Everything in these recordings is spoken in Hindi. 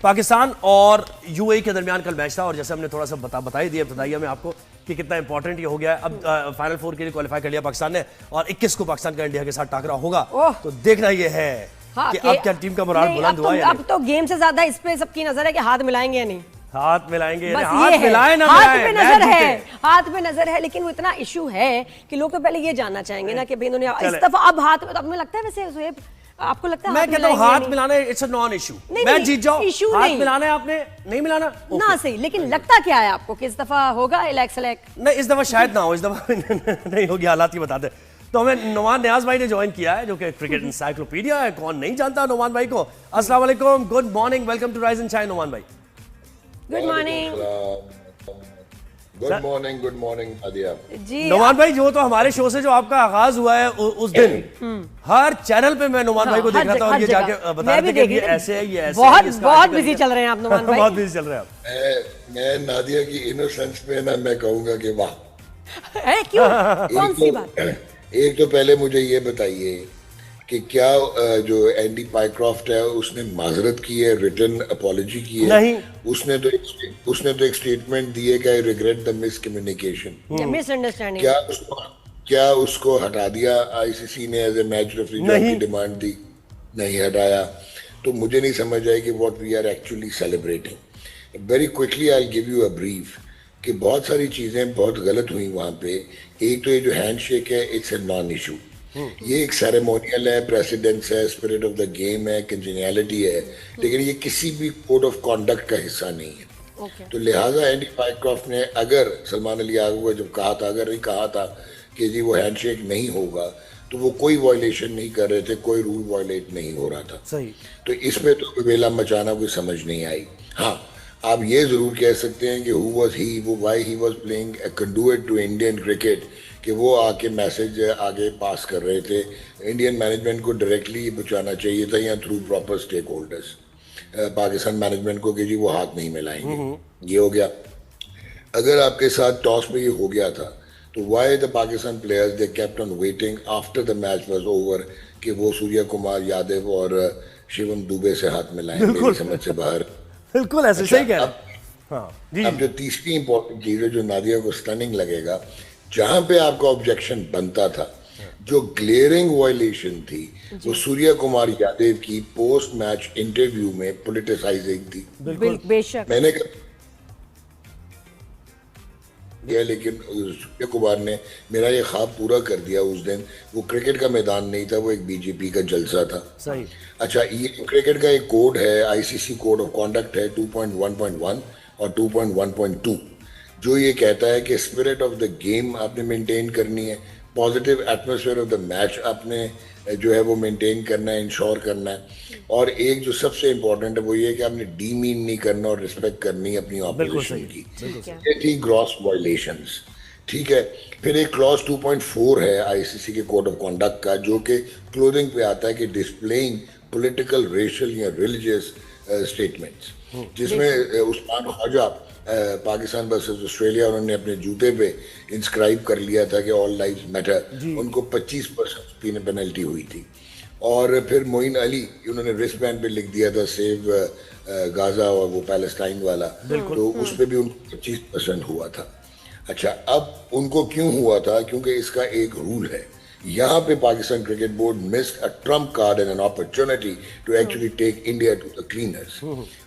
पाकिस्तान और यूएई के दरमियान कल मैच था और जैसे हमने थोड़ा सा बताई दिया इब्तदाइया में आपको कि कितना इंपॉर्टेंट ये हो गया है। अब फाइनल 4 के लिए क्वालिफाई कर लिया पाकिस्तान ने और 21 को पाकिस्तान का इंडिया के साथ टकराव होगा। तो देखना ये है कि अब क्या टीम का मोराल बुलंद हुआ है। अब तो गेम से ज्यादा इस पे सबकी नजर है कि हाथ मिलाएंगे या नहीं। हाथ मिलाएंगे, हाथ मिलाए ना हाथ पे नजर है, हाथ पे नजर है। लेकिन वो इतना इशू है कि लोग तो पहले ये जानना चाहेंगे ना कि भाई इन्होंने इस दफा अब हाथ में, तो अब मुझे लगता है वैसे ज़ुहैब आपको लगता है मैं कहता हूं हाथ मिलाना इट्स अ नॉन इशू। मैं जीत जाऊं, हाथ मिलाना है आपने नहीं मिलाना ना सही। लेकिन लगता क्या है आपको कि इस दफा होगा सेलेक्ट? नहीं, इस दफा शायद ना हो, इस दफा नहीं होगी, हालात ही बताते। तो हमें नुमान नियाज भाई ने ज्वाइन किया है जो कि क्रिकेट एनसाइक्लोपीडिया है। कौन नहीं जानता नुमान भाई को। अस्सलाम वालेकुम, good morning, welcome to rise and shine Numan भाई। Good morning. Good morning Aadiya ji. Numan भाई जो तो हमारे शो से जो आपका आगाज हुआ है उस दिन हर चैनल पे मैं नुमान भाई को देखा था और ये जाके बता रहे थे कि ये ऐसे है, ये ऐसे बहुत बिजी चल रहे हैं आप नुमान भाई। बहुत बिजी चल रहे हैं आप। मैं नादिया की इनोसेंस पे ना मैं कहूंगा कि वाह है। क्यों? कौन सी बात? एक तो पहले मुझे ये बताइए कि क्या जो एंडी पाइक्रॉफ्ट है उसने माजरत की है, रिटन अपॉलॉजी की है? नहीं, उसने तो एक स्टेटमेंट दी है कि I regret the miscommunication, misunderstanding. क्या उसको हटा दिया आईसीसी ने एज ए मैच रेफरी की डिमांड दी? नहीं हटाया। तो मुझे नहीं समझ आया कि what we are actually celebrating. Very quickly I give you a brief कि बहुत सारी चीजें बहुत गलत हुई वहां पे। एक तो ये जो हैंडशेक है इट्स ए नॉन इशू, ये एक सेरेमोनियल है, प्रेसिडेंस है, स्पिरिट ऑफ द गेम है, कंजेनियलिटी है, लेकिन ये किसी भी कोड ऑफ कॉन्डक्ट का हिस्सा नहीं है। तो लिहाजा एंडी पाइक्रॉफ्ट ने अगर सलमान अली आगू को जब कहा था, अगर नहीं कहा था कि जी वो हैंडशेक नहीं होगा, तो वो कोई वायलेशन नहीं कर रहे थे, कोई रूल वायलेट नहीं हो रहा था। सही। तो इसमें तो वेला मचाना कोई समझ नहीं आई। हाँ, आप ये जरूर कह सकते हैं कि हु वाज ही, वो why he was playing a conduit to Indian cricket, कि वो आके मैसेज आगे पास कर रहे थे। इंडियन मैनेजमेंट को डायरेक्टली बचाना चाहिए था या through proper stakeholders Pakistan management को कि जी वो हाथ नहीं मिलाएंगे। ये हो गया। अगर आपके साथ टॉस में ये हो गया था तो why the Pakistan players they kept on waiting after the match was over कि वो सूर्य कुमार यादव और शिवम दुबे से हाथ मिलाएं? मेरी समझ से बाहर। बिल्कुल ऐसे सही कह रहे हैं। अब जो तीसरी इंपॉर्टेंट चीज है जो नादिया को स्टनिंग लगेगा, जहां पे आपका ऑब्जेक्शन बनता था, जो ग्लेयरिंग वायलेशन थी वो सूर्य कुमार यादव की पोस्ट मैच इंटरव्यू में पॉलिटिसाइजिंग थी। बेशक मैंने लेकिन सूर्य कुमार ने मेरा ये ख्वाब पूरा कर दिया उस दिन। वो क्रिकेट का मैदान नहीं था, वो एक बीजेपी का जलसा था। सही। अच्छा, ये क्रिकेट का एक कोड है, आईसीसी कोड ऑफ कॉन्डक्ट है 2.1.1 और 2.1.2, जो ये कहता है कि स्पिरिट ऑफ द गेम आपने मेंटेन करनी है, positive atmosphere of the match आपने जो है वो मेंटेन करना है, इंश्योर करना है, और एक जो सबसे इंपॉर्टेंट है वो ये कि आपने डीमीन नहीं करना और रिस्पेक्ट करनी है अपनी ऑपोजिशन की। ये थी ग्रॉस वायलेशंस। ठीक है। फिर एक क्लॉज 2.4 है आईसीसी के कोड ऑफ कॉन्डक्ट का, जो कि क्लोथिंग पे आता है कि डिस्प्लेइंग पॉलिटिकल, रेशियल या रिलीजियस स्टेटमेंट्स, जिसमें उस्मान ख्वाजा पाकिस्तान वर्सेस ऑस्ट्रेलिया उन्होंने अपने जूते पे इंस्क्राइब कर लिया था कि ऑल लाइव्स मैटर, उनको 25% पेनल्टी हुई थी। और फिर मोइन अली उन्होंने रिस्ट बैंड पे लिख दिया था सेव गाजा और वो पैलेस्टाइन वाला, तो उस पर भी उनको 25% हुआ था। अच्छा, अब उनको क्यों हुआ था? क्योंकि इसका एक रूल है, यहाँ पे Pakistan cricket board missed a trump card and an opportunity to actually take India to the cleaners.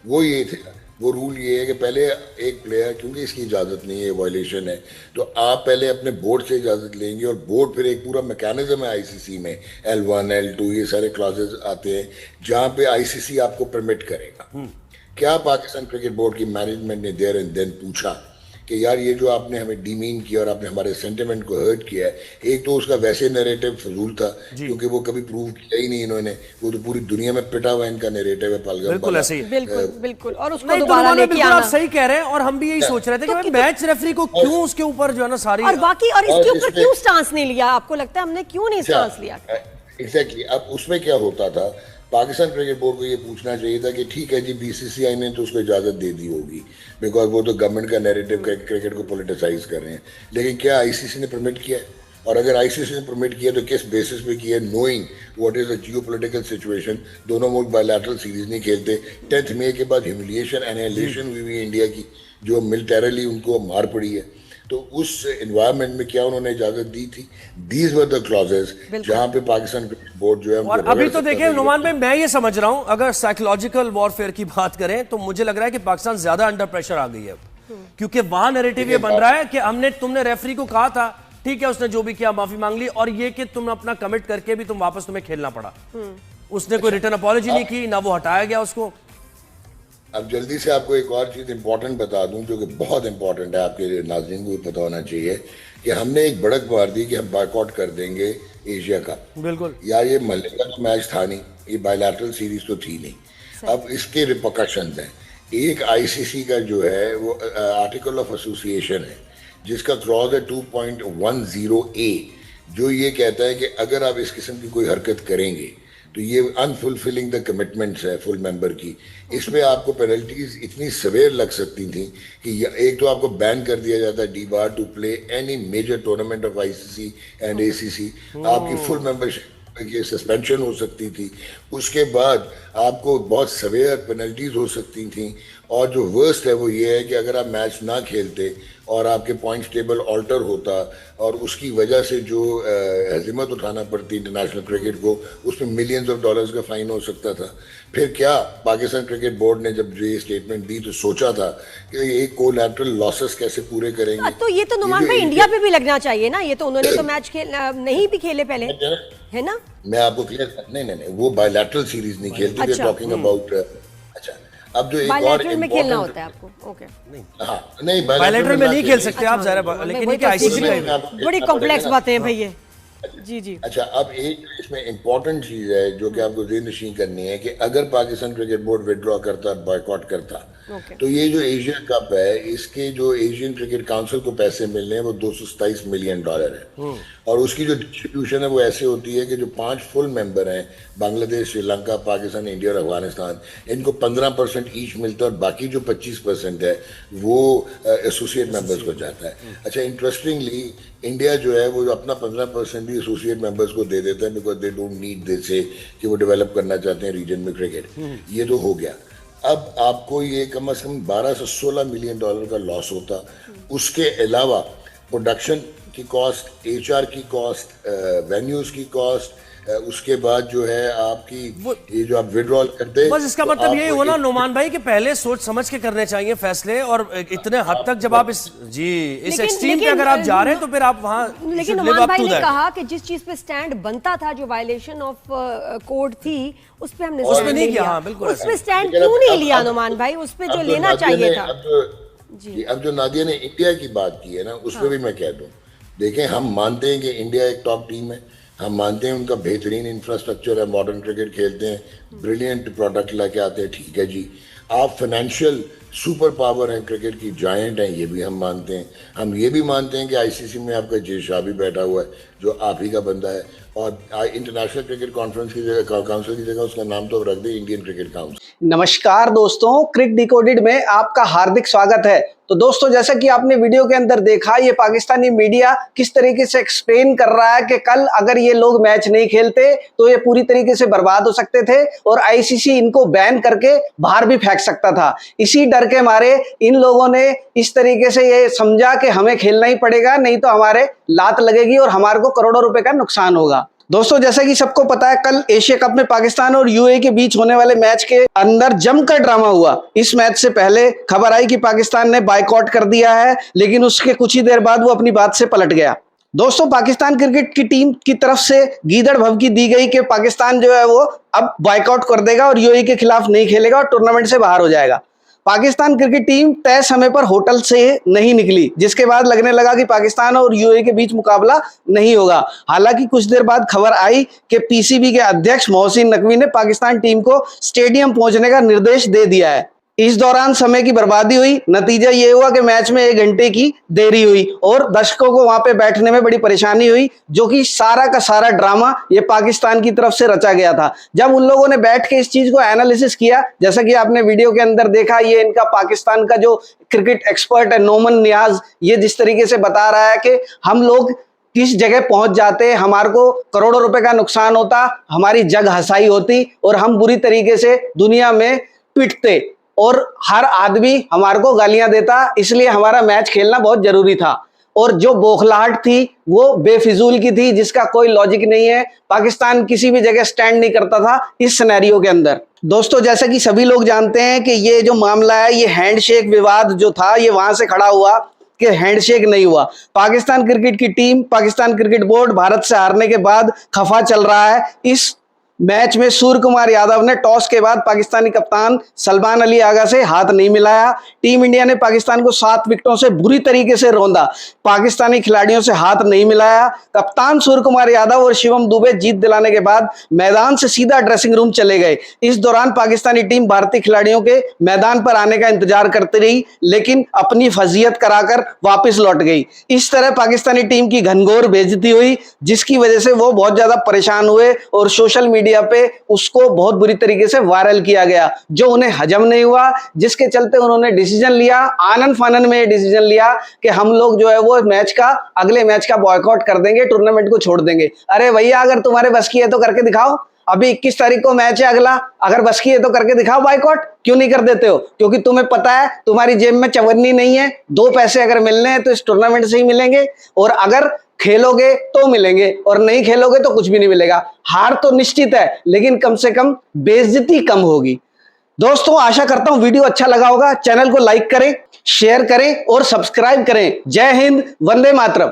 वो ये थे, वो रूल ये है कि पहले एक प्लेयर, क्योंकि इसकी इजाज़त नहीं है, वायलेशन है, तो आप पहले अपने बोर्ड से इजाज़त लेंगे और बोर्ड फिर एक पूरा मैकेनिज्म है आईसीसी में, L1 L2 ये सारे क्लॉजेस आते हैं जहाँ पे आईसीसी आपको परमिट करेगा। क्या पाकिस्तान क्रिकेट बोर्ड की मैनेजमेंट ने देयर एंड देन पूछा कि यार ये जो आपने हमें डीमीन किया और आपने हमारे सेंटिमेंट को हर्ट किया है, एक तो उसका वैसे नैरेटिव फजूल था क्योंकि वो कभी प्रूव किया ही नहीं इन्होंने, वो तो पूरी दुनिया में पिटा हुआ इनका नैरेटिव है पलगम। बिल्कुल ऐसे ही। बिल्कुल और उसको दोबारा लेके आना। आप सही कह रहे हैं और हम भी यही सोच रहे थे कि मैच रेफरी को क्यों उसके ऊपर जो है ना सारी और बाकी और इसके ऊपर क्यों स्टांस नहीं लिया? आपको लगता है हमने क्यों नहीं स्टांस लिया? एग्जैक्टली। अब उसमें क्या होता था, पाकिस्तान क्रिकेट बोर्ड को ये पूछना चाहिए था कि ठीक है जी, बीसीसीआई ने तो उसको इजाजत दे दी होगी बिकॉज वो तो गवर्नमेंट का नैरेटिव क्रिकेट को पॉलिटिसाइज कर रहे हैं, लेकिन क्या आईसीसी ने परमिट किया है? और अगर आईसीसी ने परमिट किया तो किस बेसिस पे किया, knowing what is the geopolitical situation. दोनों मुल्क बायलैटरल सीरीज नहीं खेलते। 10 मई के बाद ह्यूमिलिएशन एनाइलेशन हुई इंडिया की, जो मिलिटरली उनको मार पड़ी है। तो उस एनवायरनमेंट में क्या उन्होंने इजाजत दी थी? दीज वर द क्लॉजेस जहां पे पाकिस्तान बोर्ड जो है। और अभी तो देखिए नुमान भाई, मैं ये समझ रहा हूं, अगर साइकोलॉजिकल वॉरफेयर की बात करें तो मुझे लग रहा है कि पाकिस्तान ज्यादा अंडर प्रेशर आ गई है, क्योंकि वहां नैरेटिव ये बन रहा है कि तुमने रेफरी को कहा था, ठीक है उसने जो भी किया माफी मांग ली, और ये कि तुम अपना कमिट करके भी वापस तुम्हें खेलना पड़ा। उसने कोई रिटर्न अपॉलॉजी नहीं की, ना वो हटाया गया उसको। अब जल्दी से आपको एक और चीज इंपॉर्टेंट बता दूं, जो कि बहुत इंपॉर्टेंट है, आपके नाज़रीन को भी पता होना चाहिए, कि हमने एक बढ़क मार दी कि हम बायकॉट कर देंगे एशिया कप। बिल्कुल यार, ये मल्ले का तो मैच था नहीं, ये बायलैटरल सीरीज तो थी नहीं। अब इसके रिपरकशंस हैं। एक आईसीसी का जो है वो आर्टिकल ऑफ एसोसिएशन है, जिसका क्लॉज है 2.10A, जो ये कहता है कि अगर आप इस किस्म की कोई हरकत करेंगे तो ये अनफुलफिलिंग द कमिटमेंट्स है फुल मेंबर की। इसमें आपको पेनल्टीज इतनी सवेर लग सकती थी कि एक तो आपको बैन कर दिया जाता है debar to play any major tournament of ICC and ACC. आपकी फुल मेंबरशिप की सस्पेंशन हो सकती थी। उसके बाद आपको बहुत सवेर पेनल्टीज हो सकती थी। और जो वर्स्ट है वो ये है कि अगर आप मैच ना खेलते और आपके पॉइंट्स टेबल ऑल्टर होता और उसकी वजह से जो हज़ीमत उठाना पड़ती इंटरनेशनल क्रिकेट को, उसमें मिलियंस ऑफ डॉलर्स का फाइन हो सकता था। फिर क्या पाकिस्तान क्रिकेट बोर्ड ने जब ये स्टेटमेंट दी तो सोचा था कि ये कोलैटरल लॉसेस कैसे पूरे करेंगे। तो ये तो नुमान भाई इंडिया पे भी लगना चाहिए ना, ये तो उन्होंने तो मैच नहीं भी खेले पहले, है ना? मैं आपको क्लियर नहीं, वो बायलैटरल सीरीज नहीं खेलती, वी टॉकिंग अबाउट। अच्छा, अब जो एक और में खेलना होता है आपको, ओके। हाँ, नहीं बायलैटरल में नहीं खेल सकते आप ज़रा, लेकिन ये आईसीसी का बड़ी कॉम्प्लेक्स बातें हैं भाई ये। जी जी। अच्छा, अब एक इसमें इंपॉर्टेंट चीज है जो कि आपको ज़हन-नशीं करनी है कि अगर पाकिस्तान क्रिकेट बोर्ड विड्रॉ करता, बॉयकॉट करता, तो ये जो एशिया कप है, इसके जो एशियन क्रिकेट काउंसिल को पैसे मिलने हैं वो $227 मिलियन है। और उसकी जो डिस्ट्रीब्यूशन है वो ऐसे होती है कि जो 5 फुल मेंबर हैं, बांग्लादेश, श्रीलंका, पाकिस्तान, इंडिया और अफगानिस्तान, इनको 15% ईच मिलता है और बाकी जो 25% है वो एसोसिएट मेंबर्स को जाता है। अच्छा, इंटरेस्टिंगली इंडिया जो है वो अपना 15% भी एसोसिएट मेंबर्स को दे देता है, because they don't need this, से कि वो डेवलप करना चाहते हैं रीजन में क्रिकेट। ये तो हो गया। अब आपको ये कम से कम 12 से 16 मिलियन डॉलर का लॉस होता। उसके अलावा प्रोडक्शन की कॉस्ट, एचआर की कॉस्ट, वेन्यूज की कॉस्ट, उसके बाद जो है आपकी ये जो आप विड्रॉल करते, बस इसका मतलब यही हुआ ना नुमान भाई कि पहले सोच समझ के करने चाहिए फैसले, और इतने हद तक जब आप इस एक्सट्रीम पे अगर आप जा रहे हैं तो फिर आप वहां। लेकिन नुमान भाई ने कहा कि जिस चीज पे स्टैंड बनता था, जो वायलेशन ऑफ कोड थी, उस पे हमने नहीं किया। हाँ, बिल्कुल। उस पे स्टैंड क्यों नहीं लिया नुमान भाई? उस पे जो लेना चाहिए था। अब जो नादिया ने इंडिया की बात की है ना, उस पर भी मैं कह दूं, देखें, हम मानते हैं कि इंडिया एक टॉप टीम है, हम मानते हैं उनका बेहतरीन इंफ्रास्ट्रक्चर है, मॉडर्न क्रिकेट खेलते हैं, ब्रिलियंट प्रोडक्ट लेके आते हैं, ठीक है जी। आप फाइनेंशियल सुपर पावर हैं, क्रिकेट की जायंट हैं, ये भी हम मानते हैं। हम ये भी मानते हैं कि आईसीसी में आपका जय शाह भी बैठा हुआ है, जो आप ही का बंदा है, और इंटरनेशनल क्रिकेट कॉन्फ्रेंस की जगह, काउंसिल की जगह उसका नाम तो रख दे इंडियन क्रिकेट काउंसिल। नमस्कार दोस्तों, क्रिक डिकोडेड में आपका हार्दिक स्वागत है। तो दोस्तों, जैसा कि आपने वीडियो के अंदर देखा, ये पाकिस्तानी मीडिया किस तरीके से एक्सप्लेन कर रहा है कि कल अगर ये लोग मैच नहीं खेलते तो ये पूरी तरीके से बर्बाद हो सकते थे और आईसीसी इनको बैन करके बाहर भी फेंक सकता था। इसी डर के मारे इन लोगों ने इस तरीके से ये समझा कि हमें खेलना ही पड़ेगा, नहीं तो हमारे लात लगेगी और हमारे को करोड़ों रुपए का नुकसान होगा। दोस्तों, जैसा कि सबको पता है, कल एशिया कप में पाकिस्तान और यूएई के बीच होने वाले मैच के अंदर जमकर ड्रामा हुआ। इस मैच से पहले खबर आई कि पाकिस्तान ने बायकॉट कर दिया है, लेकिन उसके कुछ ही देर बाद वो अपनी बात से पलट गया। दोस्तों, पाकिस्तान क्रिकेट की टीम की तरफ से गीदड़ भभकी दी गई कि पाकिस्तान जो है वो अब बायकॉट कर देगा और यूएई के खिलाफ नहीं खेलेगा और टूर्नामेंट से बाहर हो जाएगा। पाकिस्तान क्रिकेट टीम तय समय पर होटल से नहीं निकली, जिसके बाद लगने लगा कि पाकिस्तान और यूएई के बीच मुकाबला नहीं होगा। हालांकि कुछ देर बाद खबर आई कि पीसीबी के अध्यक्ष मोहसिन नकवी ने पाकिस्तान टीम को स्टेडियम पहुंचने का निर्देश दे दिया है। इस दौरान समय की बर्बादी हुई। नतीजा ये हुआ कि मैच में 1 घंटे की देरी हुई और दर्शकों को वहां पे बैठने में बड़ी परेशानी हुई, जो कि सारा का सारा ड्रामा ये पाकिस्तान की तरफ से रचा गया था। जब उन लोगों ने बैठ के इस चीज को एनालिसिस किया, जैसा कि आपने वीडियो के अंदर देखा, ये इनका पाकिस्तान का जो क्रिकेट एक्सपर्ट है नोमन नियाज, ये जिस तरीके से बता रहा है कि हम लोग किस जगह पहुंच जाते, हमारे को करोड़ों रुपए का नुकसान होता, हमारी जग हसाई होती और हम बुरी तरीके से दुनिया में पिटते और हर आदमी हमारे को गालियां देता। इसलिए हमारा मैच खेलना बहुत जरूरी था। और जो बौखलाहट थी वो बेफिजूल की थी, जिसका कोई लॉजिक नहीं है। पाकिस्तान किसी भी जगह स्टैंड नहीं करता था इस सिनेरियो के अंदर। दोस्तों, जैसा कि सभी लोग जानते हैं कि ये जो मामला है, ये हैंडशेक विवाद जो था, ये वहां से खड़ा हुआ कि हैंडशेक नहीं हुआ। पाकिस्तान क्रिकेट की team, Pakistan cricket board Bharat से हारने के बाद खफा चल रहा है। इस मैच में सूर्य कुमार यादव ने टॉस के बाद पाकिस्तानी कप्तान सलमान अली आगा से हाथ नहीं मिलाया। टीम इंडिया ने पाकिस्तान को 7 विकेटों से बुरी तरीके से रौंदा, पाकिस्तानी खिलाड़ियों से हाथ नहीं मिलाया। कप्तान सूर्य कुमार यादव और शिवम दुबे जीत दिलाने के बाद मैदान से सीधा ड्रेसिंग रूम चले गए। इस दौरान पाकिस्तानी टीम भारतीय खिलाड़ियों के मैदान पर आने का इंतजार करती रही, लेकिन अपनी फजीयत कराकर वापस लौट गई। इस तरह पाकिस्तानी टीम की घनघोर बेइज्जती हुई, जिसकी वजह से वो बहुत ज्यादा परेशान हुए और सोशल मीडिया पे उसको बहुत बुरी तरीके से वायरल किया गया, जो उन्हें हजम नहीं हुआ, जिसके चलते उन्होंने डिसीजन लिया, आनन फानन में डिसीजन लिया कि हम लोग जो है वो अगले मैच का बॉयकॉट कर देंगे, टूर्नामेंट को छोड़ देंगे। अरे भैया, अगर तुम्हारे बस की है तो करके दिखाओ। अभी 21 तारीख को मैच है अगला, अगर बस की है तो करके दिखाओ बॉयकॉट। क्यों नहीं कर देते हो? क्योंकि तुम्हें पता है तुम्हारी जेब में चवन्नी नहीं है। 2 पैसे अगर मिलने हैं तो इस टूर्नामेंट से ही मिलेंगे, और अगर खेलोगे तो मिलेंगे और नहीं खेलोगे तो कुछ भी नहीं मिलेगा। हार तो निश्चित है, लेकिन कम से कम बेइज्जती कम होगी। दोस्तों, आशा करता हूं वीडियो अच्छा लगा होगा। चैनल को लाइक करें, शेयर करें और सब्सक्राइब करें। जय हिंद, वंदे मातरम।